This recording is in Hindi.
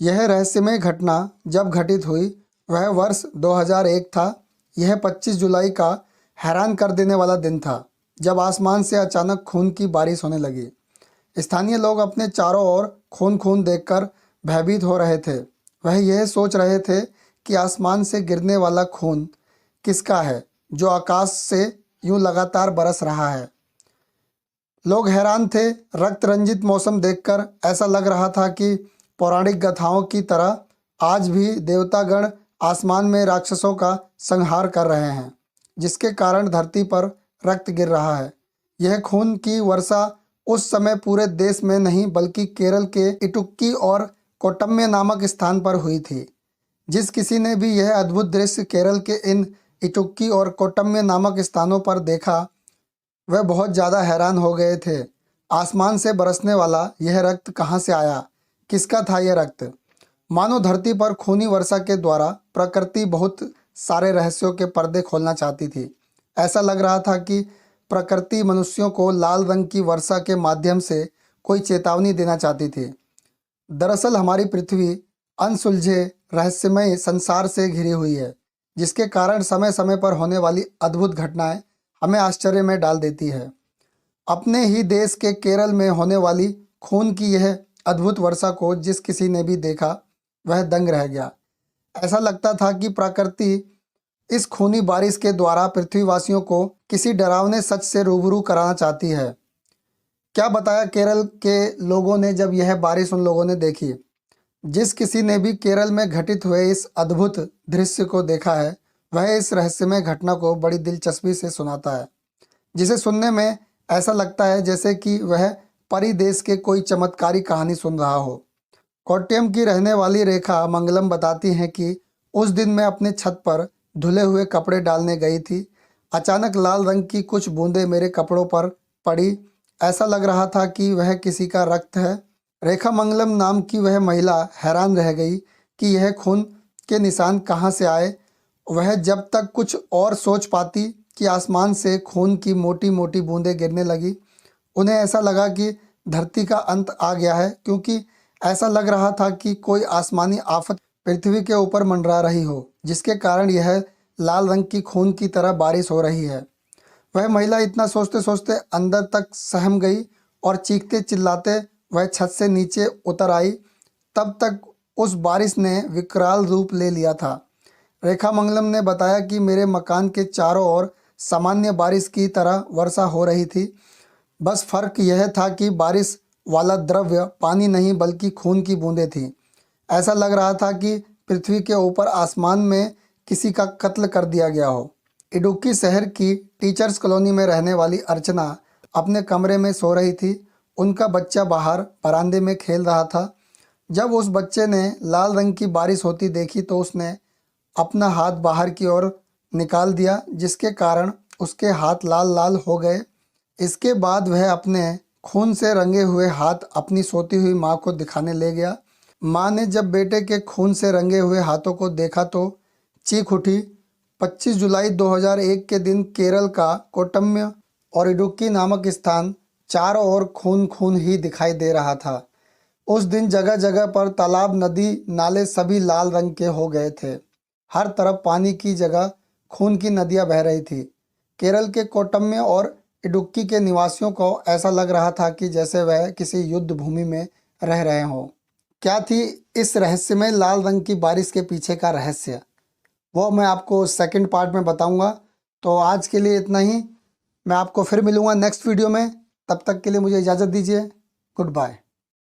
यह रहस्यमय घटना जब घटित हुई वह वर्ष 2001 था। यह 25 जुलाई का हैरान कर देने वाला दिन था जब आसमान से अचानक खून की बारिश होने लगी। स्थानीय लोग अपने चारों ओर खून खून देखकर भयभीत हो रहे थे। वह यह सोच रहे थे कि आसमान से गिरने वाला खून किसका है जो आकाश से यूं लगातार बरस रहा है। लोग हैरान थे। रक्त रंजित मौसम देखकर ऐसा लग रहा था कि पौराणिक गाथाओं की तरह आज भी देवतागण आसमान में राक्षसों का संहार कर रहे हैं, जिसके कारण धरती पर रक्त गिर रहा है। यह खून की वर्षा उस समय पूरे देश में नहीं बल्कि केरल के इटुक्की और कोट्टम्य नामक स्थान पर हुई थी। जिस किसी ने भी यह अद्भुत दृश्य केरल के इन इटुक्की और कोट्टम्य नामक स्थानों पर देखा, वह बहुत ज़्यादा हैरान हो गए थे। आसमान से बरसने वाला यह रक्त कहाँ से आया? किसका था यह रक्त? मानो धरती पर खूनी वर्षा के द्वारा प्रकृति बहुत सारे रहस्यों के पर्दे खोलना चाहती थी। ऐसा लग रहा था कि प्रकृति मनुष्यों को लाल रंग की वर्षा के माध्यम से कोई चेतावनी देना चाहती थी। दरअसल हमारी पृथ्वी अनसुलझे रहस्यमय संसार से घिरी हुई है, जिसके कारण समय समय पर होने वाली अद्भुत घटनाएं हमें आश्चर्य में डाल देती है। अपने ही देश के केरल में होने वाली खून की यह अद्भुत वर्षा को जिस किसी ने भी देखा वह दंग रह गया। ऐसा लगता था कि प्रकृति इस खूनी बारिश के द्वारा पृथ्वीवासियों को किसी डरावने सच से रूबरू कराना चाहती है। क्या बताया केरल के लोगों ने जब यह बारिश उन लोगों ने देखी। जिस किसी ने भी केरल में घटित हुए इस अद्भुत दृश्य को देखा है, वह इस रहस्यमय घटना को बड़ी दिलचस्पी से सुनाता है, जिसे सुनने में ऐसा लगता है जैसे कि वह परी देश के कोई चमत्कारी कहानी सुन रहा हो। कोट्टयम की रहने वाली रेखा मंगलम बताती हैं कि उस दिन मैं अपने छत पर धुले हुए कपड़े डालने गई थी। अचानक लाल रंग की कुछ बूंदें मेरे कपड़ों पर पड़ी। ऐसा लग रहा था कि वह किसी का रक्त है। रेखा मंगलम नाम की वह महिला हैरान रह गई कि यह खून के निशान कहाँ से आए। वह जब तक कुछ और सोच पाती कि आसमान से खून की मोटी मोटी बूंदें गिरने लगी। उन्हें ऐसा लगा कि धरती का अंत आ गया है, क्योंकि ऐसा लग रहा था कि कोई आसमानी आफत पृथ्वी के ऊपर मंडरा रही हो, जिसके कारण यह लाल रंग की खून की तरह बारिश हो रही है। वह महिला इतना सोचते सोचते अंदर तक सहम गई और चीखते चिल्लाते वह छत से नीचे उतर आई। तब तक उस बारिश ने विकराल रूप ले लिया था। रेखा मंगलम ने बताया कि मेरे मकान के चारों ओर सामान्य बारिश की तरह वर्षा हो रही थी। बस फर्क यह था कि बारिश वाला द्रव्य पानी नहीं बल्कि खून की बूंदें थीं। ऐसा लग रहा था कि पृथ्वी के ऊपर आसमान में किसी का कत्ल कर दिया गया हो। इडुक्की शहर की टीचर्स कॉलोनी में रहने वाली अर्चना अपने कमरे में सो रही थी। उनका बच्चा बाहर बरामदे में खेल रहा था। जब उस बच्चे ने लाल रंग की बारिश होती देखी तो उसने अपना हाथ बाहर की ओर निकाल दिया, जिसके कारण उसके हाथ लाल लाल हो गए। इसके बाद वह अपने खून से रंगे हुए हाथ अपनी सोती हुई माँ को दिखाने ले गया। माँ ने जब बेटे के खून से रंगे हुए हाथों को देखा तो चीख उठी। 25 जुलाई 2001 के दिन केरल का कोट्टम्य और इडुक्की नामक स्थान चारों ओर खून खून ही दिखाई दे रहा था। उस दिन जगह जगह पर तालाब, नदी, नाले सभी लाल रंग के हो गए थे। हर तरफ पानी की जगह खून की नदियां बह रही थी। केरल के कोट्टम्य और इडुक्की के निवासियों को ऐसा लग रहा था कि जैसे वह किसी युद्ध भूमि में रह रहे हों। क्या थी इस रहस्यमय लाल रंग की बारिश के पीछे का रहस्य, वो मैं आपको सेकंड पार्ट में बताऊंगा। तो आज के लिए इतना ही। मैं आपको फिर मिलूंगा नेक्स्ट वीडियो में। तब तक के लिए मुझे इजाज़त दीजिए। Good bye.